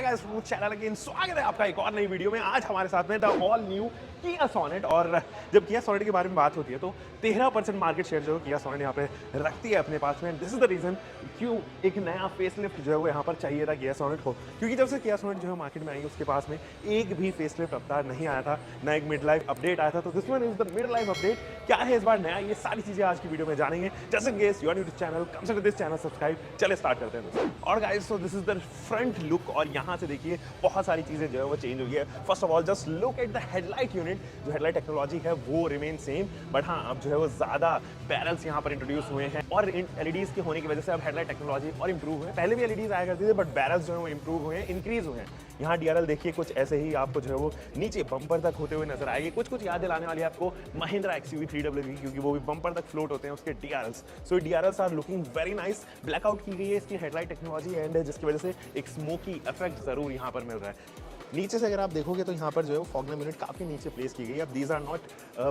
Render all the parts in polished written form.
Hi guys, smooth channel again स्वागत है आपका एक और नई वीडियो में। आज हमारे साथ में द ऑल न्यू किया सोनेट। और जब किया सोनेट के बारे में बात होती है तो 13% मार्केट शेयर जो किया सोनेट यहाँ पे रखती है अपने पास में। दिस इज द रीजन क्यों एक नया फेसलिफ्ट जो है वो यहाँ पर चाहिए था किया सोनेट को, क्योंकि जब से किया सोनेट जो है मार्केट में आई उसके पास में एक भी फेसलिफ्ट अवतार नहीं आया था, ना एक मिड लाइफ अपडेट आया था। तो this one is the mid life update. क्या है इस बार नया, ये सारी चीजें आज की वीडियो में जानेंगे। Just in case you are new to channel, consider this channel subscribe. चले स्टार्ट करते हैं दोस्तों। और guys so this is the front look और यहाँ से देखिए बहुत सारी चीजें जो है वो चेंज हुई है। First of all just look at the headlight unit. जो हेडलाइट टेक्नोलॉजी है वो रिमेन सेम, बट हाँ अब जो है वो ज्यादा बैरल्स यहाँ पर इंट्रोड्यूस हुए हैं और इन एलईडीज के होने की वजह से अब हेडलाइट टेक्नोलॉजी और इंप्रूव है। पहले भी एलईडीज आया करती थी बट बैरल्स जो है वो इंप्रूव हुए हैं, इंक्रीज हुए हैं। यहाँ डीआरएल देखिए कुछ ऐसे ही आपको जो है वो नीचे बम्पर तक होते हुए नजर आएगी। कुछ याद दिलाने वाली है आपको महिंद्रा एक्सयूवी 3W की, क्योंकि वो भी बम्पर तक फ्लोट होते हैं उसके DRLs. So DRLs are looking very nice. Blackout की गई है इसकी हेडलाइट टेक्नोलॉजी एंड जिसकी वजह से एक स्मोकी इफेक्ट जरूर यहाँ पर मिल रहा है। नीचे से अगर आप देखोगे तो यहाँ पर जो है वो फॉग लैम्प यूनिट काफ़ी नीचे प्लेस की गई है। अब these are not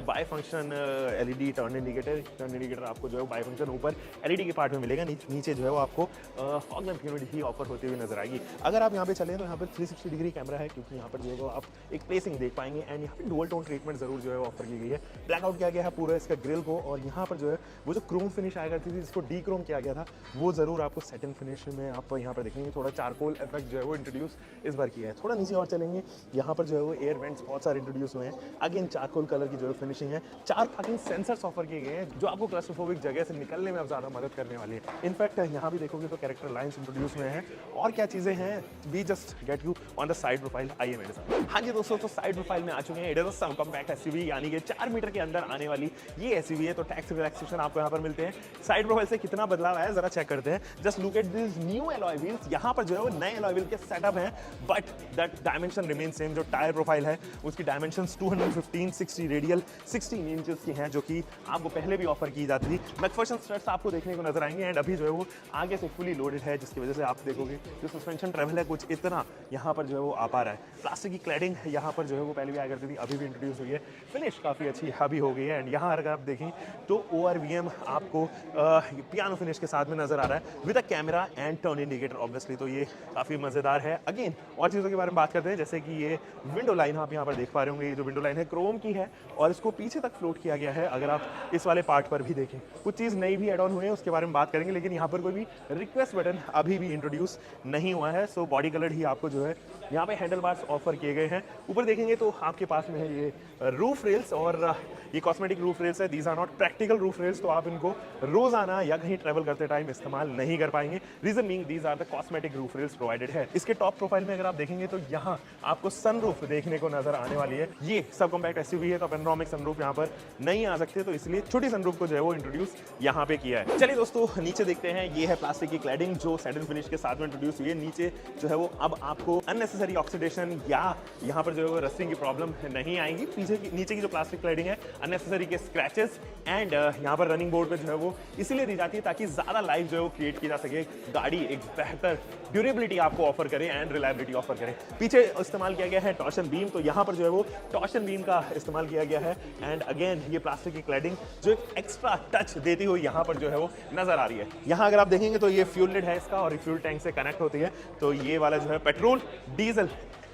bi function LED turn indicator आपको जो है बाय फंक्शन ऊपर एलईडी के पार्ट में मिलेगा, नीचे जो है वो आपको फॉग लैम्प यूनिट ही ऑफर होती हुई नजर आएगी। अगर आप यहाँ पे चलें तो यहाँ पर 360 डिग्री कैमरा है, क्योंकि यहाँ पर जो है वो आप एक प्लेसिंग देख पाएंगे एंड यहाँ पर डुअल टोन ट्रीटमेंट जरूर जो है ऑफर की गई है। ब्लैकआउट किया गया है पूरा इसका ग्रिल को, और यहाँ पर जो है वो जो क्रोम फिनिश आया करती थी जिसको डी क्रोम किया गया था वो जरूर आपको सेटिंग फिनिश में आप यहाँ पर देखेंगे। थोड़ा चारकोल इफेक्ट जो है वो इंट्रोड्यूस इस बार किया है। थोड़ा नीचे और चलेंगे, यहाँ पर जो है वो एयर वेंट्स बहुत सारे इंट्रोड्यूस हुए हैं। अगेन चारकोल कलर की जो है फिनिशिंग है। 4 पार्किंग सेंसर्स ऑफर किए गए हैं जो आपको क्लस्ट्रोफोबिक जगह से निकलने में अब ज्यादा मदद करने वाली है। इनफैक्ट यहाँ भी देखोगे तो कैरेक्टर लाइंस इंट्रोड्यूस हुए हैं। और क्या चीजें हैं, we just get you on the side profile. आइए मेरे साथ। हाँ जी दोस्तों, तो साइड प्रोफाइल में आ चुके हैं। इट इज अ सब कॉम्पैक्ट एसयूवी, यानी कि 4 मीटर के अंदर आने वाली ये एसयूवी है। तो टैक्स रिलैक्सेशन आपको यहाँ पर मिलते हैं। साइड प्रोफाइल से कितना बदलाव आया जरा चेक करते हैं। Just look at this new alloy wheels. यहाँ पर जो है वो नए एलॉय व्हील के सेटअप हैं, but that dimension remain same. जो टायर प्रोफाइल है उसकी डायमेंशंस 215 60 रेडियल 16 इंचेस की हैं, जो कि आपको पहले भी ऑफर की जाती थी। मैकफर्सन स्ट्रट्स आपको देखने को नजर आएंगे एंड अभी जो है वो आगे से फुली लोडेड है, जिसकी वजह से आप देखोगे जो सस्पेंशन ट्रेवल है कुछ इतना यहाँ पर जो है वो आ पा रहा है। प्लास्टिक की क्लैडिंग यहाँ पर जो है वो पहले भी आया करती थी, अभी भी इंट्रोड्यूस हुई है। फिनिश काफ़ी अच्छी अभी हो गई है एंड यहाँ अगर आप देखें तो ORVM आपको पियानो फिनिश के साथ में नजर आ रहा है with a camera and turn indicator obviously. तो ये काफ़ी मज़ेदार है। अगेन और चीज़ों के बारे में बात करते हैं, जैसे कि ये विंडो लाइन आप यहाँ पर देख पा रहे होंगे। ये जो विंडो लाइन है क्रोम की है और इसको पीछे तक फ्लोट किया गया है। अगर आप इस वाले पार्ट पर भी देखें कुछ चीज़ नई भी एड ऑन हुई है, उसके बारे में बात करेंगे, लेकिन यहाँ पर कोई भी रिक्वेस्ट बटन अभी भी इंट्रोड्यूस नहीं हुआ है। सो बॉडी कलर ही आपको जो है यहाँ पे हैंडल बार्स ऑफर किए गए हैं। ऊपर देखेंगे तो आपके पास में है ये रूफ रेल्स, और ये कॉस्मेटिक रूफ रेल्स है। These are not practical roof rails, तो आप इनको रोजाना या कहीं ट्रेवल करते टाइम इस्तेमाल नहीं कर पाएंगे। Reason being these are the cosmetic roof rails provided है। इसके टॉप प्रोफाइल में अगर आप देखेंगे तो यहाँ आपको सनरूफ देखने को नजर आने वाली है। ये सब कॉम्पैक्ट एसयूवी है तो पैनोरामिक सनरूफ यहाँ पर नहीं आ सकते, तो इसलिए छोटी सनरूफ को जो है वो इंट्रोड्यूस यहाँ पे किया है। चलिए दोस्तों नीचे देखते हैं। ये है प्लास्टिक की क्लैडिंग जो सैटिन फिनिश के साथ में इंट्रोड्यूस हुई है। नीचे जो है वो अब आपको अननेसेसरी ऑक्सीडेशन या यहाँ पर जो है वो रस्टिंग की प्रॉब्लम नहीं आएगी। पीछे की नीचे की जो प्लास्टिक क्लैडिंग है अननेसेसरी के स्क्रैचेस एंड यहाँ पर रनिंग बोर्ड पे जो है वो इसीलिए दी जाती है ताकि ज्यादा लाइफ जो है वो क्रिएट की जा सके, गाड़ी एक बेहतर ड्यूरेबिलिटी आपको ऑफर करे एंड रिलायबिलिटी ऑफर करे। पीछे इस्तेमाल किया गया है टॉर्शन बीम, तो यहाँ पर जो है वो टॉर्शन बीम का इस्तेमाल किया गया है एंड अगेन ये प्लास्टिक की क्लैडिंग जो एक एक्स्ट्रा टच देती हुई यहाँ पर जो है वो नजर आ रही है। यहाँ अगर आप देखेंगे तो ये फ्यूल लिड है इसका और फ्यूल टैंक से कनेक्ट होती है। तो ये वाला जो है पेट्रोल डीजल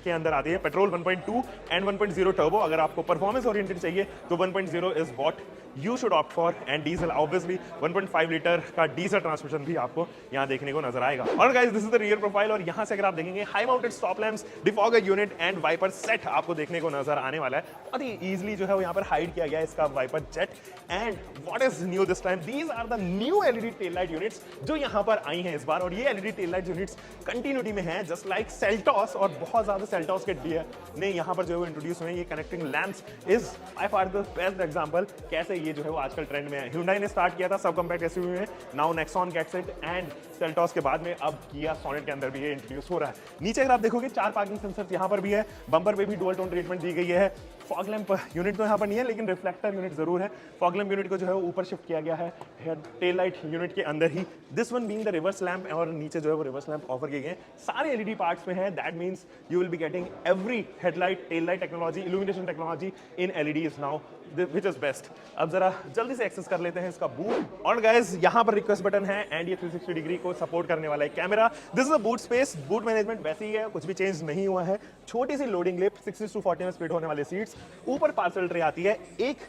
के अंदर आती है। Petrol 1.2 and 1.0 turbo. अगर आपको परफॉर्मेंस ओरिएंटेड चाहिए तो 1.0 is what you should opt for and diesel obviously 1.5 litre का डीजल ट्रांसमिशन भी आपको यहाँ देखने को नजर आएगा। और guys this is the rear profile, और यहाँ से अगर आप देखेंगे high mounted stop lamps, defogger unit and wiper set आपको देखने को नजर आने वाला है। बहुत ही इजीली जो है वो यहाँ पर हाइड किया गया है इसका wiper jet. And what is new this time, these are the new LED tail light units जो यहाँ पर आई हैं इस बार। और ये LED tail light units continuity में है जस्ट लाइक सेल्टॉस, और बहुत ज्यादा सेल्टॉस के डीआर ने यहाँ पर जो है वो इंट्रोड्यूस हुए। ये connecting lamps is by far the best example कैसे ये जो है वो आजकल ट्रेंड में है। Hyundai ने स्टार्ट किया था सब कॉम्पैक्ट एसयूवी में, now Nexon gets it and Seltos के बाद में अब किया सोनेट के अंदर भी ये इंट्रोड्यूस हो रहा है। नीचे अगर आप देखोगे 4 पार्किंग सेंसर्स यहाँ पर भी है। बम्पर पे भी डुअल टोन ट्रीटमेंट दी गई है। फॉग लैंप यूनिट तो यहाँ पर नहीं है, लेकिन रिफ्लेक्टर यूनिट जरूर है। फॉग लैंप यूनिट को जो है ऊपर शिफ्ट किया गया है टेल लाइट यूनिट के अंदर ही। This one being the reverse lamp, और नीचे जो है वो रिवर्स लैंप ऑफर किए गए सारे एलईडी पार्ट्स में है। That means you will be getting every headlight tail light technology, illumination technology in LEDs now, which is best. अब जरा जल्दी से एक्सेस कर लेते हैं इसका बूट। और गाइस यहाँ पर रिक्वेस्ट बटन है एंड ये 360 डिग्री को सपोर्ट करने वाला है camera. This is a boot space, boot management वैसे ही है, कुछ भी चेंज नहीं हुआ है। छोटी सी लोडिंग लिप, 60-40 में स्प्लिट होने वाले सीट्स, ऊपर पार्सल ट्रे आती है, एक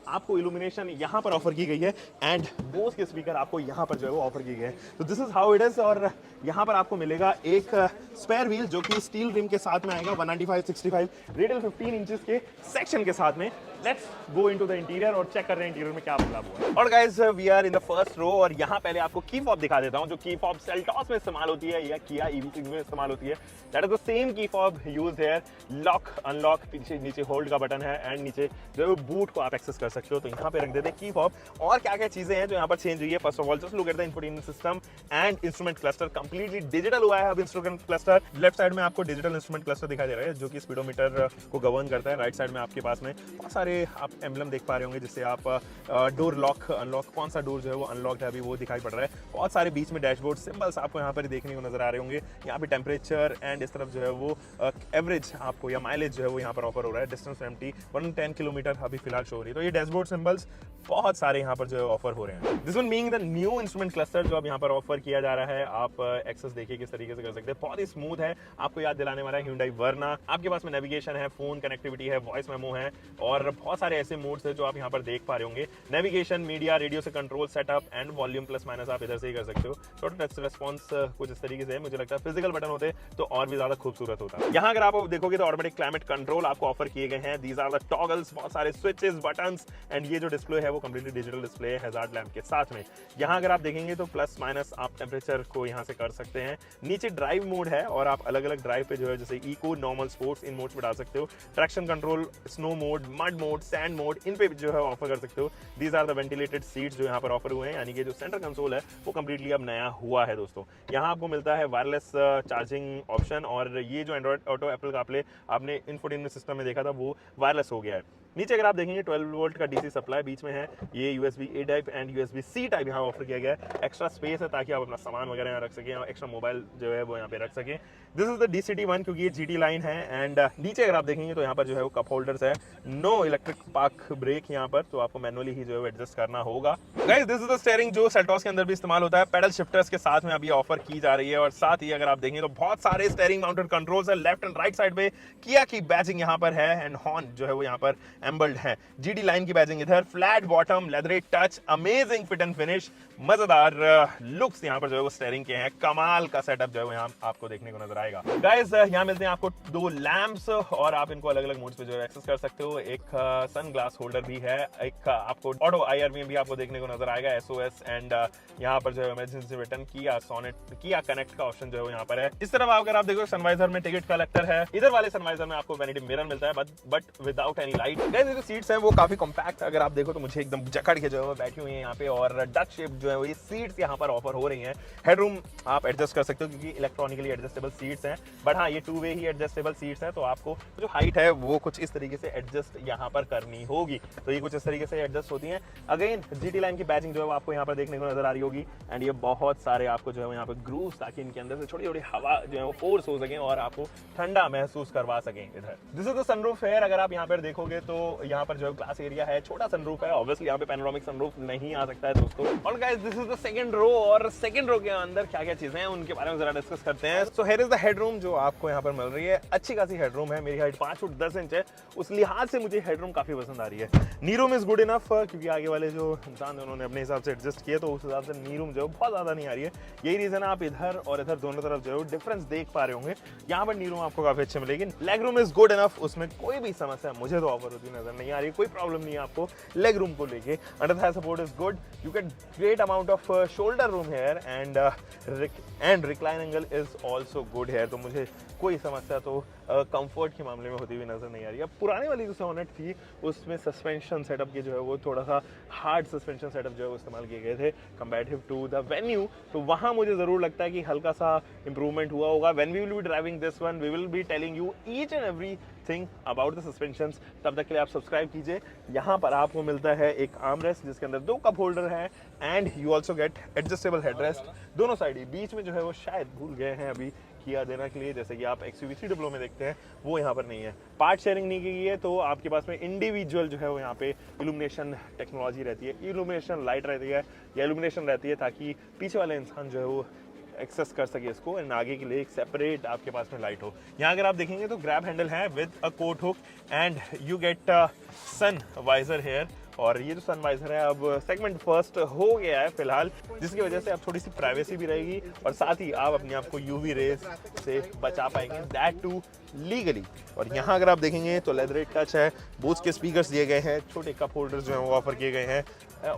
आपको इल्यूमिनेशन यहाँ पर ऑफर की गई है एंड बोस के स्पीकर आपको यहाँ पर जो है वो ऑफर की गए हैं। तो this is how it is. और यहाँ पर आपको मिलेगा एक स्पेयर व्हील जो कि स्टील रिम के साथ में आएगा, 195/65 रेडियल 15 इंचेस के सेक्शन के साथ में। Let's go into the interior और चेक कर रहे हैं इंटीरियर में क्या बदलाव हुआ है। और guys we are in the first row और यहाँ पहले आपको की फॉब दिखा देता हूँ जो की फॉब सेल्टॉस में इस्तेमाल होती है या किया EV6 में इस्तेमाल होती है। That is the same key fob used here. Lock unlock, पीछे नीचे होल्ड का बटन है एंड नीचे जो है बूट को आप एक्सेस कर सकते हो। तो यहाँ पे रख देते हैं की फॉब। और क्या क्या चीजें हैं जो यहाँ पर चेंज हुई है। First of all just look at the infotainment system and instrument cluster, completely digital हुआ है अब इंस्ट्रूमेंट क्लस्टर। लेफ्ट साइड में आपको डिजिटल इंस्ट्रूमेंट क्लस्टर दिखाई दे रहा है जो कि स्पीडोमीटर को गवर्न करता है। राइट साइड में आपके पास में बहुत सारे आप एम्बलम देख पा रहे होंगे जिससे आप डोर लॉक अनलॉक, कौन सा डोर जो है वो अनलॉक है अभी वो दिखाई पड़ रहा है। बहुत सारे बीच में डैशबोर्ड सिंबल्स आपको यहाँ पर देखने को नजर आ रहे होंगे। यहाँ पे टेम्परेचर एंड इस तरफ जो है वो एवरेज आपको या माइलेज जो है वो यहाँ पर ऑफर हो रहा है। डिस्टेंस एम्प्टी 110 किलोमीटर अभी फिलहाल शो हो रही है। तो ये डैशबोर्ड सिंबल्स बहुत सारे यहाँ पर जो है ऑफर हो रहे हैं। This one being the new instrument cluster जो अब यहाँ पर ऑफर किया जा रहा है। आप एक्सेस देखिए किस तरीके से कर सकते हैं, बहुत ही स्मूथ है। आपको याद दिलाने वाला है Hyundai Verna। आपके पास में नेविगेशन है, फोन कनेक्टिविटी है, वॉइस मेमो है और बहुत सारे ऐसे मोड्स है जो आप यहाँ पर देख पा रहे होंगे। नेविगेशन, मीडिया, रेडियो से control, setup and volume plus minus आप इधर से ही कर सकते हो। छोटा टच रेस्पॉन्स कुछ इस तरीके से है। मुझे लगता है फिजिकल बटन होते तो और भी ज्यादा खूबसूरत होता। यहाँ अगर आप देखोगे तो ऑटोमेटिक क्लाइमेट कंट्रोल आपको ऑफर किए गए हैं। दीज आर द टॉगल्स, बहुत सारे स्विचेस, बटन्स एंड ये जो डिस्प्ले है वो कंप्लीटली डिजिटल डिस्प्ले है हैजार्ड लैम्प के साथ में। यहाँ अगर आप देखेंगे तो प्लस माइनस आप टेम्परेचर को यहाँ से कर सकते हैं। नीचे ड्राइव मोड है और आप अलग अलग ड्राइव पे जो है जैसे इको, नॉर्मल, स्पोर्ट्स इन मोड्स पे डाल सकते हो। Traction control, snow mode, mud mode, sand mode इन पे जो है ऑफर कर सकते हो। These are the ventilated seats जो यहाँ पर ऑफर हुए हैं, यानी कि जो सेंटर कंसोल है वो कंप्लीटली अब नया हुआ है दोस्तों। यहाँ आपको मिलता है वायरलेस चार्जिंग ऑप्शन और ये जो एंड्रॉइड ऑटो एप्पल कारप्ले आपने इंफोटेनमेंट सिस्टम में देखा था वो वायरलेस हो गया है। नीचे अगर आप देखेंगे 12 वोल्ट का DC सप्लाई बीच में है। ये USB-A type and USB-C type यहाँ ऑफर किया गया है। एक्स्ट्रा स्पेस है ताकि आप अपना सामान वगैरह यहाँ रख सकें और एक्स्ट्रा मोबाइल जो है वो यहाँ पे रख सकें। दिस इज द DCT-1 क्योंकि ये GT लाइन है एंड नीचे अगर आप देखेंगे तो यहाँ पर जो है वो कप होल्डर्स है। नो इलेक्ट्रिक पार्क ब्रेक यहाँ पर, तो आपको मैनुअली ही जो है वो एडजस्ट करना होगा। Guys this is the steering जो सेल्टॉस के अंदर भी इस्तेमाल होता है। पेडल शिफ्टर्स के साथ में अभी ऑफर की जा रही है और साथ ही अगर आप देखेंगे तो बहुत सारे स्टीयरिंग माउंटेड कंट्रोल्स है। लेफ्ट एंड राइट साइड पे किया की बैजिंग यहाँ पर है एंड हॉर्न जो है वो यहाँ पर एम्बल्ड है। GT लाइन की बैजिंग इधर, flat bottom, leatherette touch, amazing fit and finish, मजेदार लुक्स यहाँ पर जो है वो स्टीयरिंग के हैं। कमाल का सेटअप जो है वो यहाँ आपको देखने को नजर आएगा। गाइस यहाँ मिलते हैं आपको 2 लैंप्स और आप इनको अलग अलग मोड्स पे जो है एक्सेस कर सकते हो। एक सन ग्लास होल्डर भी है, एक आपको ऑटो IR में भी आपको देखने को नजर आएगा, SOS एंड यहाँ पर जो है इमरजेंसी बटन, किया सोनेट, किया कनेक्ट का ऑप्शन जो है यहाँ पर है। इस तरफ अगर आप देखो सनवाइजर में टिकट कलेक्टर है। इधर वाले सनवाइजर में आपको वैनिटी मिरर मिलता है but without any light. Guys ये जो सीट्स हैं वो काफी कॉम्पैक्ट, अगर आप देखो तो मुझे एकदम जकड़ के जो है बैठी हुई है यहाँ पे और डक शेप जो है वो ये सीट्स यहाँ पर ऑफर हो रही हैं। हेडरूम आप एडजस्ट कर सकते हो क्योंकि इलेक्ट्रॉनिकली एडजस्टेबल सीट्स हैं, बट हाँ ये 2 वे ही एडजस्टेबल सीट्स हैं, तो आपको जो हाइट है वो कुछ इस तरीके से एडजस्ट यहाँ पर करनी होगी। तो ये कुछ इस तरीके से एडजस्ट होती हैं। अगेन GT लाइन की बैजिंग जो है वो आपको यहाँ पर देखने को नजर आ रही होगी एंड ये बहुत सारे आपको जो है यहाँ पर ग्रूव्स, ताकि इनके अंदर से छोटी छोटी हवा जो है वो फोर्स हो सके और आपको ठंडा महसूस करवा सकें। इधर दिस इज द सनरूफ है। अगर आप यहाँ पर देखोगे तो यहाँ पर जो है ग्लास एरिया है, छोटा सनरूफ है। ऑब्वियसली यहाँ पे पैनोरामिक सनरूफ नहीं आ सकता है दोस्तों। और guys this is the second row और सेकंड रो के अंदर क्या क्या चीजें हैं उनके बारे में जरा डिस्कस करते हैं। So here is the headroom जो आपको यहाँ पर मिल रही है। अच्छी खासी हेडरूम है, मेरी हाइट 5 फुट 10 इंच है, उस लिहाज से मुझे हेडरूम काफी पसंद आ रही है। नी रूम इज गुड इनफ क्योंकि आगे वाले जो इंसान है उन्होंने अपने हिसाब से एडजस्ट किया, तो उस हिसाब से नी रूम जो है बहुत ज्यादा नहीं आ रही है। यही रीजन है आप इधर और इधर दोनों तरफ जो है डिफरेंस देख पा रहे होंगे। यहाँ पर नी रूम आपको काफी अच्छे मिलेगी। Leg room is good enough, उसमें कोई भी समस्या मुझे तो ऑफर होती नजर नहीं आ रही, कोई प्रॉब्लम नहीं है आपको लेग रूम को लेके। Under thigh support is good, you get great amount of shoulder room here and recline angle is also good here. तो मुझे कोई समस्या तो कंफर्ट के मामले में होती हुई नजर नहीं आ रही। अब पुराने वाली जो सोनेट थी उसमें सस्पेंशन सेटअप के जो है वो थोड़ा सा हार्ड सस्पेंशन सेटअप जो है वो इस्तेमाल किए गए थे कंपैरेटिव टू द वेन्यू, तो वहां मुझे जरूर लगता है कि हल्का सा इंप्रूवमेंट हुआ होगा। When we will be driving this one we will be telling you each and everything about the suspensions. तब तक के लिए आप सब्सक्राइब कीजिए। यहाँ पर आपको मिलता है एक आर्मरेस्ट जिसके अंदर 2 कप होल्डर है and you also get adjustable headrest दोनों साइड ही। बीच में जो है वो शायद भूल गए हैं अभी किया देना के लिए, जैसे कि आप XUV 300 में देखते हैं वो यहाँ पर नहीं है। पार्ट शेयरिंग नहीं की गई है, तो आपके पास में इंडिविजुअल जो है वो यहाँ पे इल्यूमिनेशन टेक्नोलॉजी रहती है, इल्यूमिनेशन लाइट रहती है या इल्यूमिनेशन रहती है, ताकि पीछे वाले इंसान जो है वो एक्सेस कर सके इसको, एंड आगे के लिए एक सेपरेट आपके पास में लाइट हो। यहाँ अगर आप देखेंगे तो ग्रैब हैंडल है with a coat hook and you get sun visor here. और ये जो सन वाइजर है अब सेगमेंट फर्स्ट हो गया है फिलहाल, जिसकी वजह से अब थोड़ी सी प्राइवेसी भी रहेगी और साथ ही आप अपने आप को यूवी रेज से बचा पाएंगे, दैट टू लीगली। और यहाँ अगर आप देखेंगे तो लेदर टच है, बोस के स्पीकर्स दिए गए हैं, छोटे कप होल्डर्स जो हैं वो ऑफर किए गए हैं,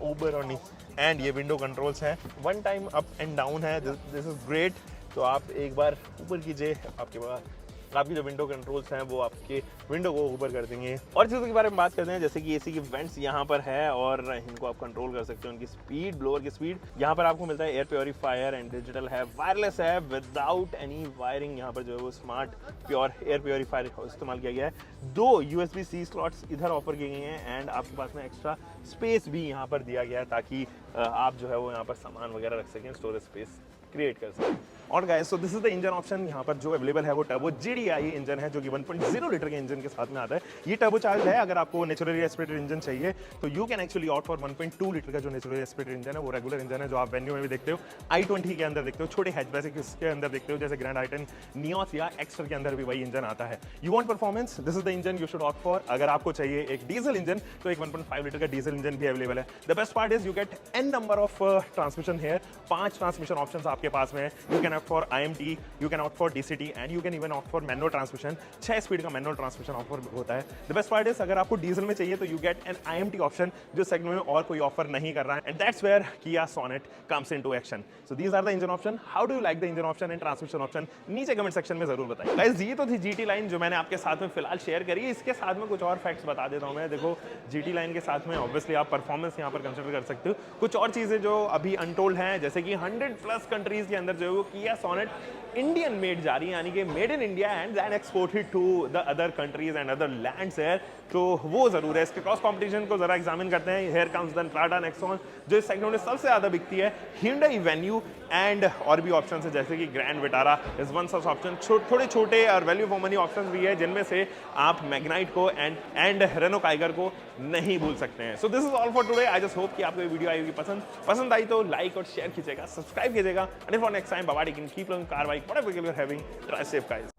ऊबर और एंड ये विंडो कंट्रोल्स हैं, one time up and down है, दिस इज ग्रेट। तो आप एक बार ऊपर कीजिए, आपके पास आपकी जो विंडो कंट्रोल्स हैं वो आपके विंडो को ऊपर कर देंगे। और चीज़ों के बारे में बात करते हैं, जैसे कि एसी की वेंट्स यहाँ पर है और इनको आप कंट्रोल कर सकते हो, उनकी स्पीड, ब्लोअर की स्पीड। यहाँ पर आपको मिलता है एयर प्योरीफायर एंड डिजिटल है, वायरलेस है विदाउट एनी वायरिंग। यहाँ पर जो है वो स्मार्ट प्योर एयर प्योरीफायर इस्तेमाल किया गया है। 2 USB-C स्लॉट्स इधर ऑफर किए गए हैं एंड आपके पास में एक्स्ट्रा स्पेस भी यहाँ पर दिया गया है, ताकि आप जो है वो यहाँ पर सामान वगैरह रख सकें, स्टोरेज स्पेस क्रिएट कर सकें। और guys, so this is the engine option. यहाँ पर जो अवेलेबल है वो टर्बो GDI इंजन है, जो कि 1.0 लीटर के इंजन के साथ में आता है। ये टर्बो चार्ज है। अगर आपको नेचुरली एस्पिरेटेड इंजन चाहिए तो you can actually opt for 1.2 litre का जो नेचुरली एस्पिरेटेड इंजन है, वो रेगुलर इंजन है जो आप वेन्यू में भी देखते हो, i20 के अंदर देखते हो, छोटे हैचबैक के अंदर देखते हो, जैसे ग्रैंड i10, नियोस या एक्स्टर के अंदर भी वही इंजन आता है। You want performance, this is the engine you should opt for. अगर आपको चाहिए एक डीजल इंजन तो एक 1.5 लीटर का डीजल इंजन भी अवेलेबल है। The best part is you get n number of transmission here, 5 transmission options आपके पास में है। You can opt for IMT, you can opt for DCT and you can even opt for manual transmission। 6 speed का manual transmission offer होता है। The best part is अगर आपको diesel में चाहिए तो you get an IMT option, जो segment में और कोई ऑफर नहीं कर रहा है, and that's where Kia Sonet comes into action। So these are the engine option। How do you like the engine option and transmission option? नीचे comment section में जरूर बताइए। गाइस, ये तो थी GT लाइन जो मैंने आपके साथ में फिलहाल शेयर करी। इसके साथ में कुछ और फैक्ट्स बता देता हूँ मैं। देखो, GT लाइन के साथ में ऑब्वियसली आप परफॉर्मेंस यहाँ पर कंसिडर कर सकते हो। कुछ और चीजें जो अभी अनटोल्ड हैं, जैसे कि 100+ कंट्रीज के अंदर जो है वो Kia Sonet इंडियन मेड जा रही है, यानी कि made in India and then exported to the other countries and other lands है। तो वो जरूर है। इसके क्रॉस कंपटीशन को जरा एग्जामिन करते हैं। Here comes then Tata Nexon, जो इस सेगमेंट में सबसे ज्यादा बिकती है, Hyundai Venue एंड और भी ऑप्शन है, जैसे कि grand Vitara is one such option. थोड़े छोटे और वैल्यू फॉर मनी ऑप्शन भी है, जिनमें से आप मैग्नाइट को एंड रेनो काइगर को नहीं भूल सकते हैं। सो this is all for today. I just hope कि आपको ये वीडियो आएगी पसंद आई तो लाइक और शेयर कीजिएगा, सब्सक्राइब कीजिएगा, and for next time bye bye, keep learning car bike, whatever you are having, try safe guys.